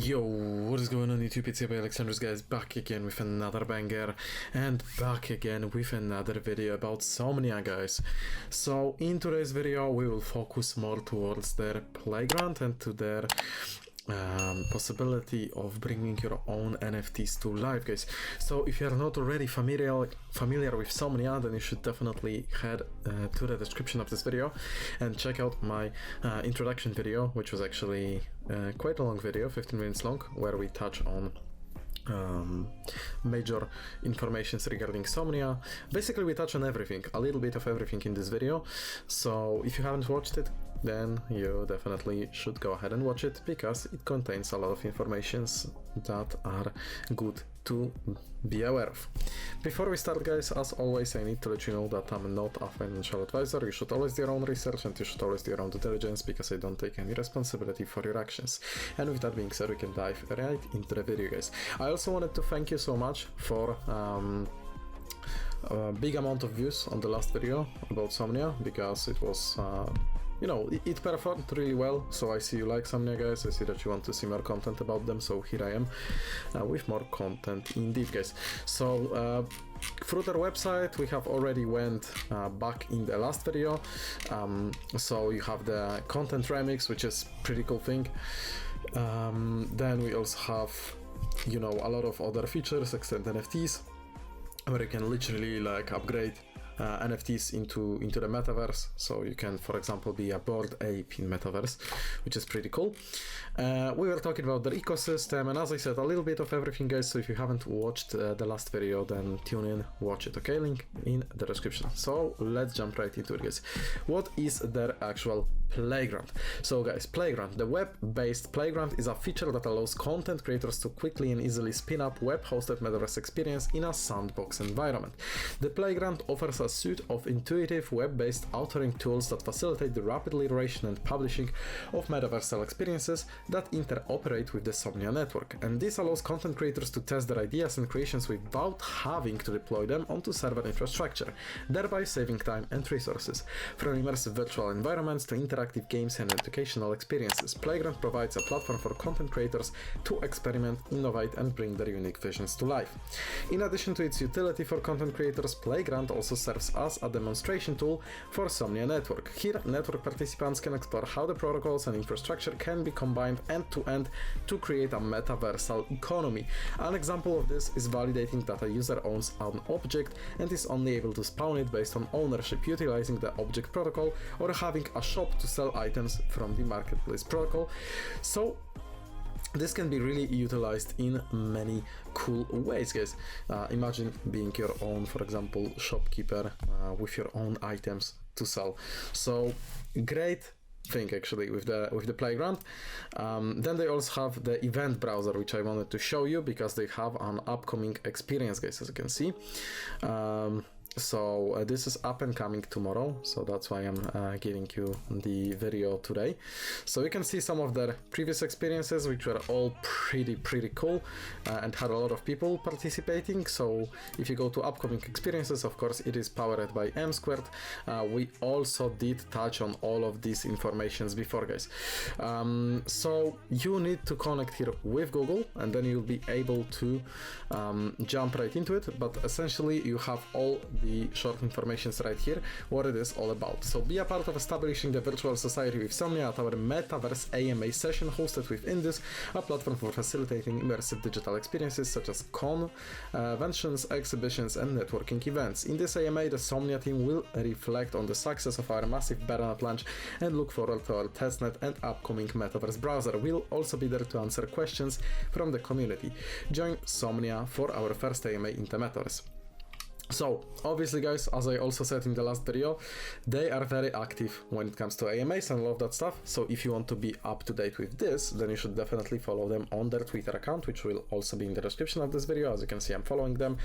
Yo, what is going on YouTube? It's your boy Alexandrus, guys, back again with another banger and back again with another video about Somnia, guys. So in today's video we will focus more towards their playground and to their possibility of bringing your own NFTs to life, guys. So if you are not already familiar with Somnia, then you should definitely head to the description of this video and check out my introduction video, which was actually quite a long video, 15 minutes long, where we touch on major informations regarding Somnia. Basically we touch on everything, a little bit of everything in this video. So if you haven't watched it, then you definitely should go ahead and watch it, because it contains a lot of informations that are good to be aware of. Before we start, guys, as always, I need to let you know that I'm not a financial advisor. You should always do your own research and you should always do your own due diligence, because I don't take any responsibility for your actions. And with that being said, we can dive right into the video, guys. I also wanted to thank you so much for a big amount of views on the last video about Somnia, because it was you know, it performed really well. So I see you like Somnia, guys. I see that you want to see more content about them, so here I am with more content indeed, guys. So through their website we have already went back in the last video. So you have the content remix, which is pretty cool thing. Then we also have, you know, a lot of other features, extend NFTs, where you can literally like upgrade NFTs into the metaverse. So you can, for example, be a bored ape in metaverse, which is pretty cool. We were talking about the ecosystem, and as I said, a little bit of everything, guys. So if you haven't watched the last video, then tune in, watch it, okay? Link in the description. So let's jump right into it, guys. What is their actual playground? So guys, playground, the web-based playground, is a feature that allows content creators to quickly and easily spin up web-hosted metaverse experience in a sandbox environment. The playground offers a suite of intuitive web-based authoring tools that facilitate the rapid iteration and publishing of metaversal experiences that interoperate with the Somnia network, and this allows content creators to test their ideas and creations without having to deploy them onto server infrastructure, thereby saving time and resources. From immersive virtual environments to interactive games and educational experiences, Playground provides a platform for content creators to experiment, innovate, and bring their unique visions to life. In addition to its utility for content creators, Playground also serves as a demonstration tool for Somnia network. Here, network participants can explore how the protocols and infrastructure can be combined end-to-end to create a metaversal economy. An example of this is validating that a user owns an object and is only able to spawn it based on ownership, utilizing the object protocol, or having a shop to sell items from the marketplace protocol. So this can be really utilized in many cool ways, guys. Imagine being your own, for example, shopkeeper with your own items to sell. So great thing actually with the playground. Then they also have the event browser, which I wanted to show you because they have an upcoming experience, guys, as you can see. So this is up and coming tomorrow, so that's why I'm giving you the video today. So you can see some of their previous experiences, which were all pretty cool and had a lot of people participating. So if you go to upcoming experiences, of course it is powered by M Squared. We also did touch on all of these informations before, guys. So you need to connect here with Google, and then you'll be able to jump right into it. But essentially you have all the short informations right here, what it is all about. So be a part of establishing the virtual society with Somnia at our Metaverse AMA session hosted with Indus, a platform for facilitating immersive digital experiences such as conventions, exhibitions, and networking events. In this AMA, the Somnia team will reflect on the success of our massive Baronat launch and look forward to our testnet and upcoming Metaverse browser. We'll also be there to answer questions from the community. Join Somnia for our first AMA in the Metaverse. So obviously, guys, as I also said in the last video, they are very active when it comes to AMAs and all of that stuff. So if you want to be up to date with this, then you should definitely follow them on their Twitter account, which will also be in the description of this video. As you can see, I'm following them.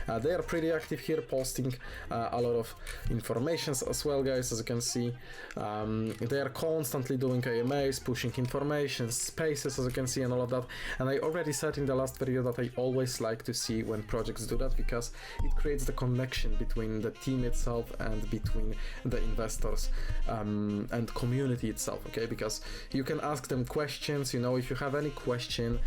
They are pretty active here, posting a lot of informations as well, guys. As you can see, they are constantly doing AMAs, pushing information, spaces, as you can see, and all of that. And I already said in the last video that I always like to see when projects do that, because it creates the connection between the team itself and between the investors and community itself, okay? Because you can ask them questions, you know, if you have any question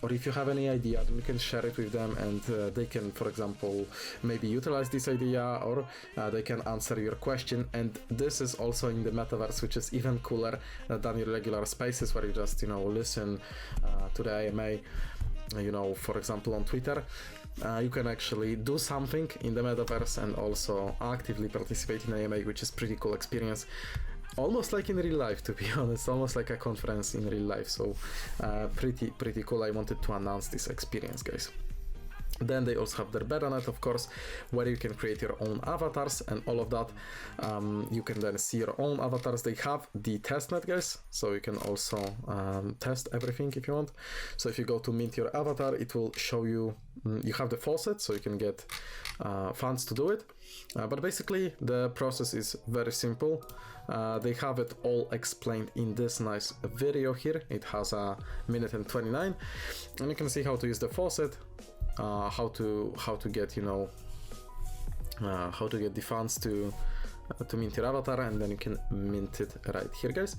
or if you have any idea, then you can share it with them, and they can, for example, maybe utilize this idea, or they can answer your question. And this is also in the metaverse, which is even cooler than your regular spaces where you just, you know, listen to the AMA, you know, for example, on Twitter. You can actually do something in the metaverse and also actively participate in AMA, which is pretty cool experience. Almost like in real life, to be honest, almost like a conference in real life. So pretty cool. I wanted to announce this experience, guys. Then they also have their beta.net, of course, where you can create your own avatars and all of that. You can then see your own avatars. They have the testnet, guys, so you can also test everything if you want. So if you go to mint your avatar, it will show you, you have the faucet, so you can get funds to do it. But basically, the process is very simple. They have it all explained in this nice video here. It has a minute and 29, and you can see how to use the faucet. How to get, you know, how to get the funds to mint your avatar, and then you can mint it right here, guys.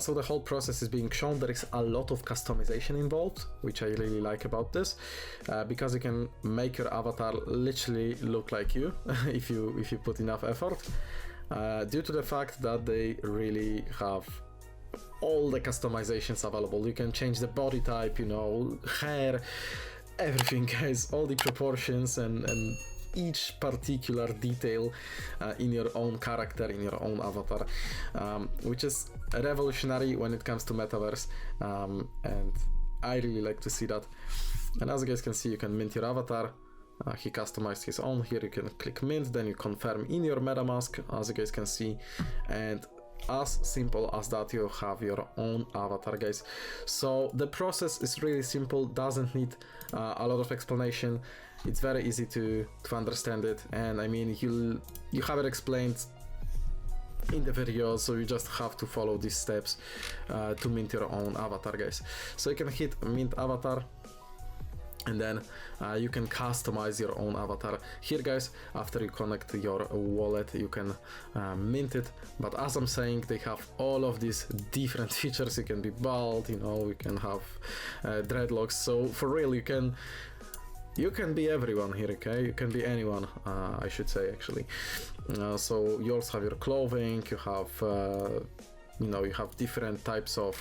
So the whole process is being shown. There is a lot of customization involved, which I really like about this, because you can make your avatar literally look like you if you put enough effort, due to the fact that they really have all the customizations available. You can change the body type, you know, hair, everything, guys, all the proportions and each particular detail in your own character, in your own avatar, which is revolutionary when it comes to metaverse, and I really like to see that. And as you guys can see, you can mint your avatar. He customized his own. Here you can click mint, then you confirm in your MetaMask, as you guys can see, and as simple as that, you have your own avatar, guys. So the process is really simple, doesn't need a lot of explanation. It's very easy to understand it, and I mean, you have it explained in the video, so you just have to follow these steps to mint your own avatar, guys. So you can hit mint avatar, and then you can customize your own avatar here, guys. After you connect your wallet, you can mint it. But as I'm saying, they have all of these different features. You can be bald, you know, you can have dreadlocks. So for real, you can be everyone here, okay? You can be anyone, I should say, actually. So you also have your clothing. You have, you know, you have different types of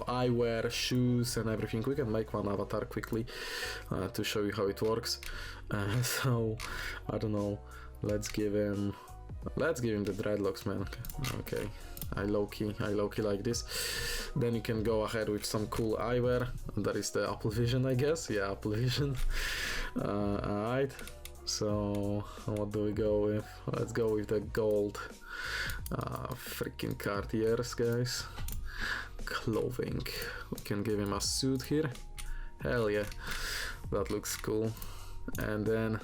eyewear, shoes, and everything. We can make one avatar quickly to show you how it works. So I don't know, let's give him the dreadlocks, man. Okay, I low-key like this. Then you can go ahead with some cool eyewear. That is the Apple Vision, I guess. Yeah, Apple Vision. Alright, so what do we go with? Let's go with the gold freaking Cartiers, guys. Clothing, we can give him a suit here. Hell yeah, that looks cool. And then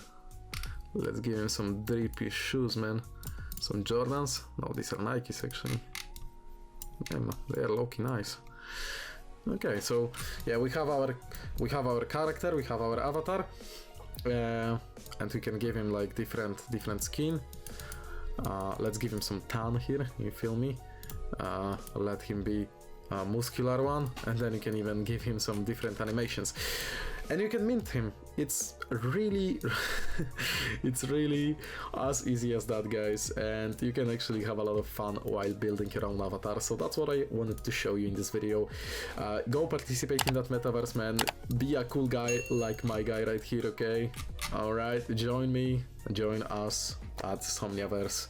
let's give him some drippy shoes, man. Some Jordans. No, these are Nikes, actually. Yeah, they are low-key nice. Okay, so yeah, we have our character, we have our avatar, and we can give him like different skin. Let's give him some tan here, you feel me? Let him be a muscular one, and then you can even give him some different animations, and you can mint him. It's really it's really as easy as that, guys, and you can actually have a lot of fun while building your own avatar. So that's what I wanted to show you in this video. Go participate in that metaverse, man. Be a cool guy like my guy right here, okay? All right, join me, join us at SomniaVerse.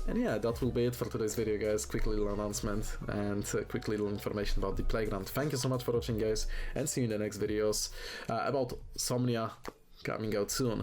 And yeah, that will be it for today's video, guys. Quick little announcement and quick little information about the playground. Thank you so much for watching, guys, and see you in the next videos about Somnia coming out soon.